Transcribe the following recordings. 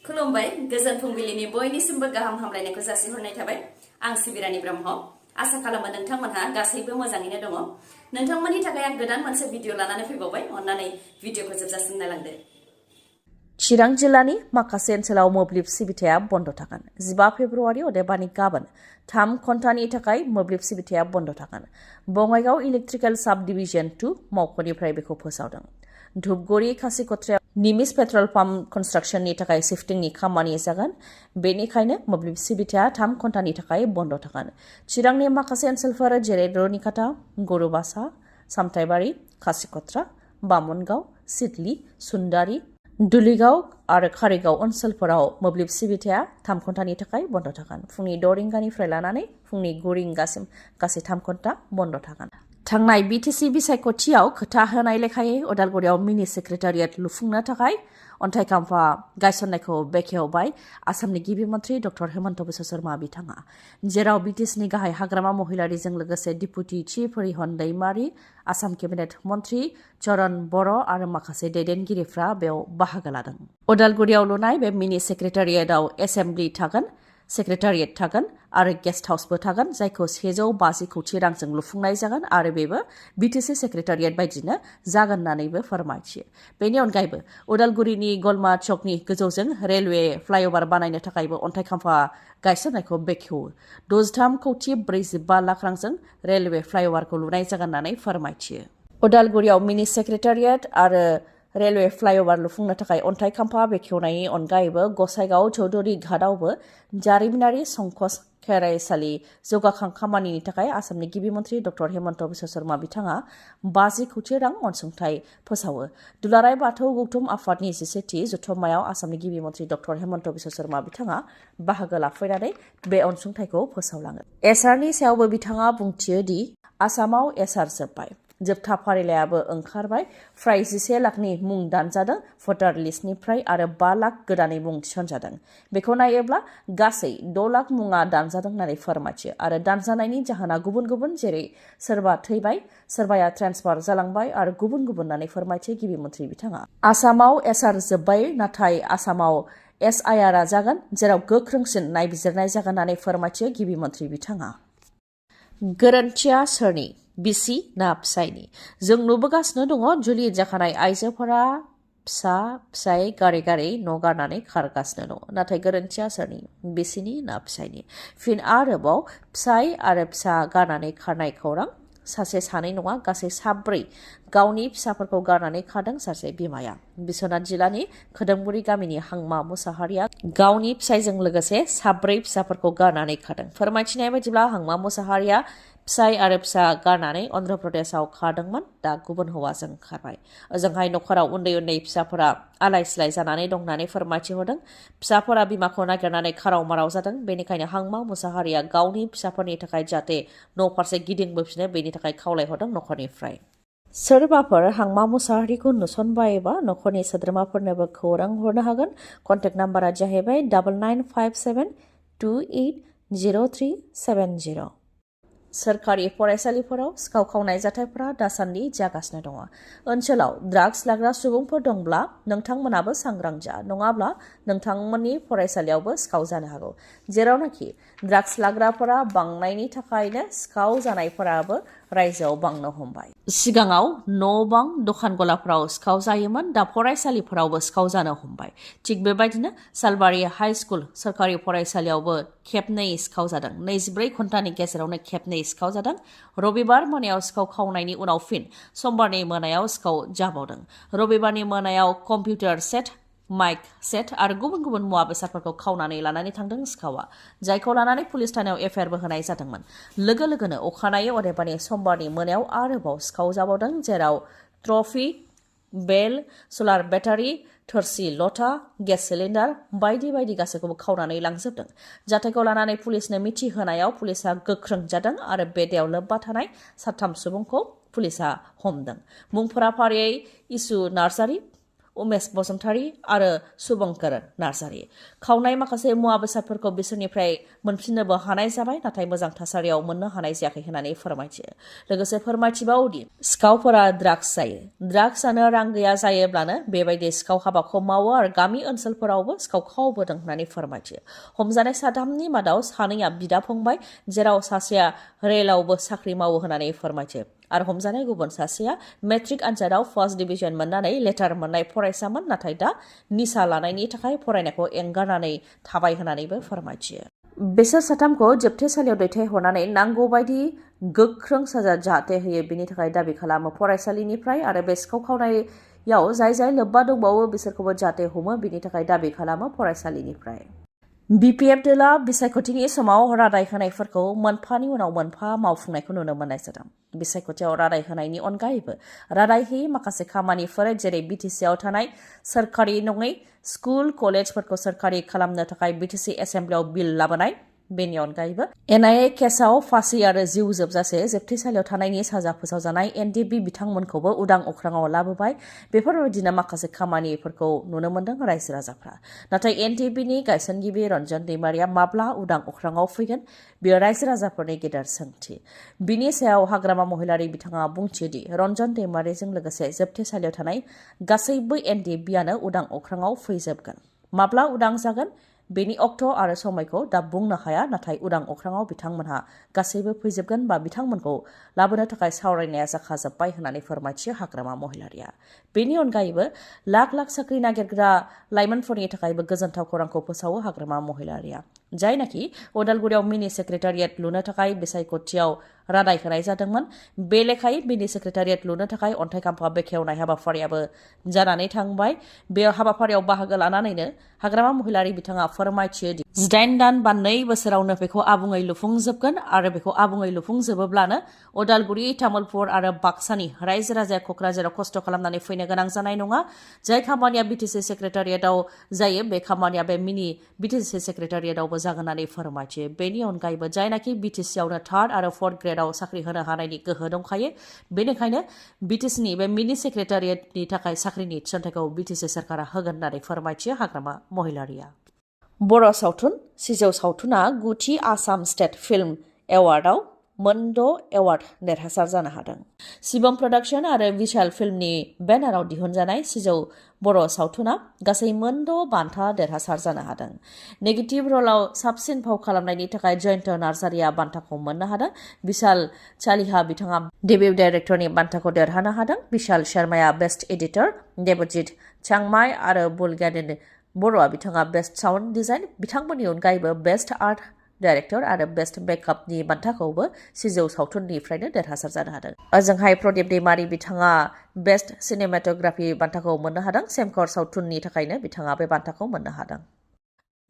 खुलुमबाय गोजोन फुंबिलिनि बयनिसिमबो गाहाम हामलायनायखौ जासिहरनाय थाबाय आं सिबिरानि ब्रह्म आसा खालामो नोंथांमोनहा गासैबो मोजाङैनो दङ नोंथांमोननि थाखाय आं गोदान मोनसे भिडिअ लानानै फैबावबाय अन्नानै भिडिअखौ जोबजासिम नायलांदो चिरां जिल्लानि माखासे ओनसोलाव मोब्लिब सिबिथाया बन्द थागोन 15 फेब्रुवारि अदेबानि गाबोन 3 घन्टानि थाखाय मोब्लिब सिबिथाया बन्द थागोन बङाइगाव इलेक्ट्रिकेल साब डिभिजन 2 मावख'निफ्राय बेखौ फोसावदों धुपगुरि खासिक'त्रायाव निमिस पेट्रल पाम्प कन्स्ट्राक्शननि थाखाय शिफ्टिंनि खामानि जागोन बेनिखायनो मोब्लिब सिबिथाया 3 घन्टानि थाखाय बन्द थागोन चिरांनि माखासे ओनसोलफोर जेरै रुनिकाटा गरुबासा सामथाइबारि खासिक'त्रा बामनगाव सिडली सुन्दारि दुलिगाव आरो कारिगाव ओनसोलफोराव मोब्लिब सिबिथाया 3 घन्टानि थाखाय बन्द थागोन फुंनि 6 रिंगानिफ्राय लानानै फुंनि 9 रिंगासिम गासै 3 घन्टा बन्द थागोन थांनाय बिटिसि बिसायख'थियाव खोथा होनाय लेखायै उदालगुरियाव मिनि सेक्रेटारियेट लुफुंनो थाखाय अन्थाइ खाम्फा गायसननायखौ बेखेवबाय आसामनि गिबि मन्थ्रि डक्टर हेमन्त बिश्व शर्मा बिथाङा जेराव बिटिसिनि गाहाय हाग्रामा महिलारिजों लोगोसे डिपुटि चिफ परिहन दैमारि आसाम केबिनेट मन्थ्रि चरण बर' आरो माखासे दैदेनगिरिफ्रा बेयाव बाहागो लादों उदालगुरियाव लुनाय बे मिनि सेक्रेटारियेटआव एसेम्बलि थागोन सेक्रेटारियेट थागोन आरो गेस्ट हाउसबो थागोन जायखौ 112 कौटि रांजों लुफुंनाय जागोन आरो बेबो बिटिसि सेक्रेटारियेट बायदिनो जागोन होननानैबो फोरमायथियो बेनि अनगायैबो उदालगुरिनि गलमा चकनि गोजौजों रेलवे फ्लाइअभार बानायनो थाखायबो अन्थाइ खाम्फा गायसननायखौ बेखेवो 63 कौटि 45 लाख रांजों रेलवे फ्लाइअभारखौ लुनाय जागोन होननानै फोरमायथियो उदालगुरियाव मिनि सेक्रेटारियेट आरो रेलवे फ्लाइअभार लुफुंनो थाखाय अन्थाइ खाम्फा बेखेवनायनि अनगायैबो गसाइगाव चौधुरी घाटआवबो जारिमिनारि संकस खेराइसालि जौगाखां खामानिनि थाखाय आसामनि गिबि मन्थ्रि डक्टर हेमन्त बिश्व शर्मा बिथाङा 50 कौटि रां अनसुंथाइ फोसावो दुलाराय बाथौ गौथुम आफादनि 11थि जथुम्मायाव आसामनि गिबि मन्थ्रि डक्टर हेमन्त बिश्व शर्मा बिथाङा बाहागो लाफैनानै बे अनसुंथाइखौ फोसावलाङो एसआरनि सायावबो बिथाङा बुंथियो दि आसामाव एसआर जोब्बाय जोबथा फारिलाइयाबो ओंखारबाय फ्राय 11 लाखनि मुं दानजादों भटार लिस्टनिफ्राय आरो 5 लाख गोदानै मुं थिसनजादों बेखौ नायोब्ला गासै 6 लाख मुङा दानजादों होननानै फोरमायथियो आरो दानजानायनि जाहोना गुबुन गुबुन जेरै सोरबा थैबाय सोरबाया ट्रेन्सफार जालांबाय आरो गुबुन गुबुन होननानै फोरमायथियो गिबि मन्थ्रि बिथाङा आसामाव एसआर जोब्बाय नाथाय आसामाव एसआइआरआ जागोन जेराव गोख्रोंसिन नायबिजिरनाय जागोन होननानै फोरमायथियो गिबि मन्थ्रि बिथाङा गोरोन्थिया सोरनि बिसि ना फिसायनि जों नुबोगासिनो दङ जुलि जाखानाय आइजोफोरा फिसाय गारै गारै न' गारनानै खारगासिनो दङ नाथाय गोरोन्थिया सोरनि बिसिनि ना फिसायनि फिन आरोबाव फिसाय आरो फिसा गारनानै खारनाय खौरां सासे सानै नङा गासै 7 गावनि फिसाफोरखौ गारनानै खारदों सासे बिमाया बिश्वनाथ जिल्लानि खोदोमगुरि गामिनि हांमा मुसाहारिया गावनि फिसायजों लोगोसे 7 फिसाफोरखौ गारनानै खारदों फोरमायथिनाय बायदिब्ला हांमा मुसाहारिया फिसाय आरो फिसा गारनानै अन्ध्र प्रदेशआव खारदोंमोन दा गुबुन हौवाजों खारबाय ओजोंहाय नखराव उन्दै उन्दै फिसाफोरा आलाय सिलाय जानानै दं होननानै फोरमायथिहरदों फिसाफोरा बिमाखौ नागिरनानै खाराव माराव जादों बेनिखायनो हांमा मुसाहारिया गावनि फिसाफोरनि थाखाय जाहाथे न' फारसे गिदिंबोफिनो बेनि थाखाय खावलायहरदों नखरनिफ्राय सोरबाफोर हांमा मुसाहारिखौ नुसनबायोबा नखरनि सोद्रोमाफोरनोबो खौरां हरनो हागोन कन्टेक्ट नाम्बारा जाहैबाय 9957280370 सोरखारि फरायसालिफोराव सिखाव खावनाय जाथायफोरा दासान्दि जागासिनो दङ ओनसोलाव ड्राग्स लाग्रा सुबुंफोर दंब्ला नोंथांमोनाबो सांग्रां जा नङाब्ला नोंथांमोननि फरायसालियावबो सिखाव जानो हागौ जेरावनाखि ड्राग्स लाग्राफोरा बांनायनि थाखायनो सिखाव जानायफोराबो रायजोआव बांनो हमबाय सिगाङाव न' बां दखान गलाफोराव सिखाव जायोमोन दा फरायसालिफोरावबो सिखाव जानो हमबाय थिग बेबायदिनो सालबारि हाइ स्कुल सोरखारि फरायसालियावबो खेबनै सिखाव जादों 24 घन्टानि गेजेरावनो खेबनै सिखाव जादों रबिबार मोनायाव सिखाव खावनायनि उनाव फिन समबारनि मोनायाव सिखाव जाबावदों रबिबारनि मोनायाव कम्पिउटार सेट माइक सेट आरो गुबुन गुबुन मुवा बेसादफोरखौ खावनानै लानानै थांदों सिखावा जायखौ लानानै पुलिस थानायाव एफआइआरबो होनाय जादोंमोन लोगो लोगोनो अखानायै अदेबानि समबारनि मोनायाव आरोबाव सिखाव जाबावदों जेराव ट्रफि बेल सलार बेटारि थोरसि लथा गेस सिलिन्डार बायदि बायदि गासैखौबो खावनानै लांजोबदों जाथायखौ लानानै पुलिसनो मिथिहोनायाव पुलिसा गोख्रों जादों आरो बेदायाव लोब्बा थानाय 7 सुबुंखौ पुलिसा हमदों मुंफोरा फारियै इसु नार्जारि उमेश बसुमतारी आरो सुबंकर नार्जारी। खावनाय माखासे मुवा बेसादफोरखौ बिसोरनिफ्राय मोनफिननोबो हानाय जाबाय, नाथाय मोजां थासारियाव मोननो हानाय जायाखै होननानै फोरमायथियो। लोगोसे फोरमायथिबावदि सिखावफोरा ड्राग्स जायो। ड्राग्स जानो रां गैया जायोब्लानो बेबायदि सिखाव हाबाखौ मावो आरो गामि ओनसोलफोरावबो सिखाव खावबोदों होननानै फोरमायथियो। हमजानाय साथामनि मादाव सानैया बिदा फंबाय, जेराव सासेया रेलावबो साख्रि मावो होननानै फोरमायथियो आरो हमजानाय गुबुन सासेया मेट्रिक आनजादाव फार्स्ट डिभिजन मोननानै लेटार मोननाय फरायसामोन, नाथाय दा निसा लानायनि थाखाय फरायनायखौ एंगारनानै थाबाय होननानैबो फोरमायथियो। बिसोर साथामखौ जोबथेसालियाव दैथायहरनानै नांगौ बायदि गोख्रों साजा जाहाथे होयो बेनि थाखाय दाबि खालामो फरायसालिनिफ्राय आरो बे सिखाव खावनायाव जाय लोब्बा दंबावो बिसोरखौबो जाहाथे हमो बेनि थाखाय दाबि खालामो फरायसालिनिफ्राय। बिपिएफ दोला बिसायख'थिनि समाव रादाय होनायफोरखौ मोनफानि उनाव मोनफा मावफुंनायखौ नुनो मोननाय जादों। बिसायख'थियाव रादाय होनायनि अनगायैबो रादाय होयै माखासे खामानिफोर जेरै बिटिसिआव थानाय सोरखारि नङै स्कुल कलेजफोरखौ सोरखारि खालामनो थाखाय बिटिसि एसेम्ब्लियाव बिल लाबोनाय, बेनि अनगायैबो एनआईए केसआव फासि आरो जिउ जोबजासे जोबथेसालियाव थानायनि साजा फोसावजानाय एनडिएफबि बिथांमोनखौबो उदां अख्राङाव लाबोबाय। बेफोरबायदिनो माखासे खामानिफोरखौ नुनो मोनदों रायजो राजाफ्रा। नाथाय एनडिएफबिनि गायसनगिरि रन्जन दैमारिया माब्ला उदां अख्राङाव फैगोन, बेयो रायजो राजाफोरनि गेदेर सोंथि। बिनि सायाव हाग्रामा महिलारि बिथाङा बुंथियोदि रन्जन दैमारिजों लोगोसे जोबथेसालियाव थानाय गासैबो एनडिएफबिआनो उदां अख्राङाव फैजोबगोन। माब्ला उदां जागोन बेनि अक्ट' आरो समायखौ दा बुंनो हाया, नाथाय उदां अख्राङाव बिथांमोनहा गासैबो फैजोबगोन बा बिथांमोनखौ लाबोनो थाखाय सावरायनाया जाखाजोब्बाय होननानै फोरमायथियो हाग्रामा महिलारिया। बेनि अनगायैबो लाख लाख साख्रि नागिरग्रा लाइमोनफोरनि थाखायबो गोजोनथाव खौरांखौ फोसावो हाग्रामा महिलारिया। जायनाखि उदालगुरियाव मिनि सेक्रेटारियेट लुनो थाखाय बिसायख'थियाव रादाय होनाय जादोंमोन, बे लेखायै मिनि सेक्रेटारियेट लुनो थाखाय अन्थाइ खाम्फा बेखेवनाय हाबाफारियाबो जानानै थांबाय। बे हाबाफारियाव बाहागो लानानैनो हाग्रामा महिलारि बिथाङा फोरमायथियोदि 8 दान बा 2 बोसोरावनो बेखौ आबुङै लुफुंजोबगोन आरो बेखौ आबुङै लुफुंजोबोब्लानो उदालगुरि, तामुलपुर आरो बाक्सानि रायजो राजाया क'क्राझाराव खस्थ' खालामनानै फैनो गोनां जानाय नङा। जाय खामानिया बिटिसि सेक्रेटारियेटआव जायो बे खामानिया बे मिनि बिटिसि सेक्रेटारियेटआवबो जागोन होननानै फोरमायथियो। बेनि अनगायैबो जायनाखि बिटिसिआवनो 3rd आरो 4th ग्रेडआव साख्रि होनो हानायनि गोहो दंखायो, बेनिखायनो बिटिसिनि बे मिनि सेक्रेटारियेटनि थाखाय साख्रिनि थिसनथाइखौ बिटिसि सरकारा होगोन होननानै फोरमायथियो हाग्रामा महिलारिया। बर' सावथुन सिजौ सावथुना 9थि आसाम स्टेट फिल्म एवार्डआव मोन 6 एवार्ड देरहासार जानो हादों। शिवम प्रडाक्शन आरो विशाल फिल्मनि बेनाराव दिहुनजानाय सिजौ बर' सावथुना गासै मोन 6 बान्था देरहासार जानो हादों। नेगेटिभ रलाव साबसिन फाव खालामनायनि थाखाय जयन्त नार्जारिया बान्थाखौ मोननो हादों। विशाल चालिहा बिथाङा डेब्यु डाइरेक्टरनि बान्थाखौ देरहानो हादों। विशाल शर्माया बेस्ट एडिटर, देबजित चांमाइ आरो बुलगानिन बर'आ बिथाङा बेस्ट साउन्ड डिजाइन, बिथांमोननि अनगायैबो बेस्ट आर्ट डाइरेक्टर आरो बेस्ट मेकआपनि बान्थाखौबो सिजौ सावथुननिफ्रायनो देरहासार जानो हादों। ओजोंहाय प्रदीप दैमारि बिथाङा बेस्ट सिनेमेटोग्राफि बान्थाखौ मोननो हादों। सेमकर सावथुननि थाखायनो बिथाङा बे बान्थाखौ मोननो हादों।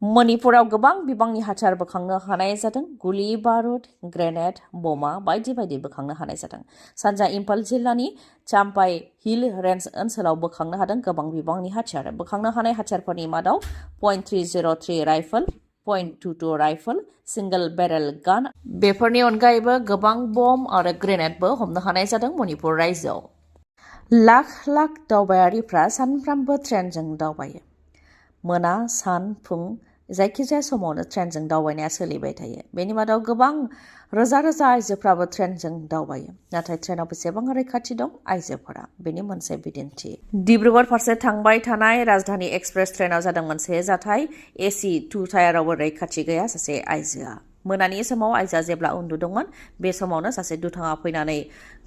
मणिपुराव गोबां बिबांनि हाथियार बोखांनो हानाय जादों। गुलि बारुद, ग्रेनेड, बमा बायदि बायदि बोखांनो हानाय जादों। सानजा इम्फाल जिल्लानि चाम्पाइ हिल रेन्ज ओनसोलाव बोखांनो हादों गोबां बिबांनि हाथियार। बोखांनो हानाय हाथियारफोरनि मादाव .303 राइफल, .22 राइफल, सिंगल बेरेल गान, बेफोरनि अनगायैबो गोबां बम आरो ग्रेनेडबो हमनो हानाय जादों मणिपुर रायजोआव। लाख लाख दावबायारिफ्रा सानफ्रामबो ट्रेनजों दावबायो। मोना, सान, फुं जायखिजाया समावनो ट्रेनजों दावबायनाया सोलिबाय थायो। बेनि मादाव गोबां रोजा रोजा आइजोफ्राबो ट्रेनजों दावबायो। नाथाय ट्रेनाव बेसेबां रैखाथि दं आइजोफोरा, बेनि मोनसे बिदिन्थि। डिब्रुगड़ फारसे थांबाय थानाय राजधानी एक्सप्रेस ट्रेनाव जादों मोनसे जाथाय। एसि 2 टायारावबो रैखाथि गैया सासे आइजोआ। मोनानि समाव आइजोआ जेब्ला उन्दुदोंमोन, बे समावनो सासे दुथाङा फैनानै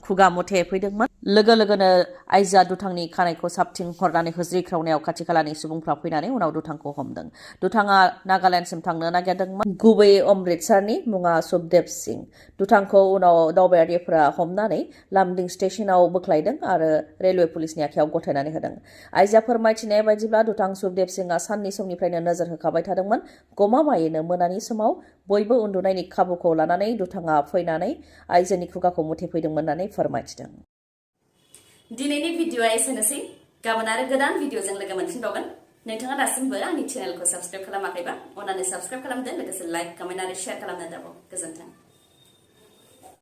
खुगा मुथे फैदोंमोन। लोगो लोगोनो आइजोआ दुथांनि खानायखौ साबथिं हरनानै होज्रिख्रावनायाव खाथि खालानि सुबुंफ्रा फैनानै उनाव दुथांखौ हमदों। दुथाङा नागालेण्डसिम थांनो नागिरदोंमोन। गुबैयै अमृतसरनि मुङा सुखदेव सिंह। दुथांखौ उनाव दावबायारिफोरा हमनानै लामडिं स्टेशनाव बोख्लायदों आरो रेलवे पुलिसनि आखायाव गथायनानै होदों। आइजोआ फोरमायथिनाय बायदिब्ला दुथां सुखदेव सिंहआ साननि समनिफ्रायनो नोजोर होखाबाय थादोंमोन। गमामायैनो मोनानि समाव बयबो उन्दुनायनि खाबुखौ लानानै दुथाङा फैनानै आइजोनि खुगाखौ मुथेफैदोंमोन होननानै फोरमायथिदों। दिनैनि भिडिअआ एसेनोसै। गाबोन आरो गोदान भिडिअजों लोगो मोनफिनबावगोन। नोंथाङा दासिमबो आंनि चेनेलखौ साबस्क्राइब खालामाखैबा अन्नानै साबस्क्राइब खालामदो, लोगोसे लाइक, कमेन्ट आरो शेयार खालामनो दाबाव। गोजोन्थों।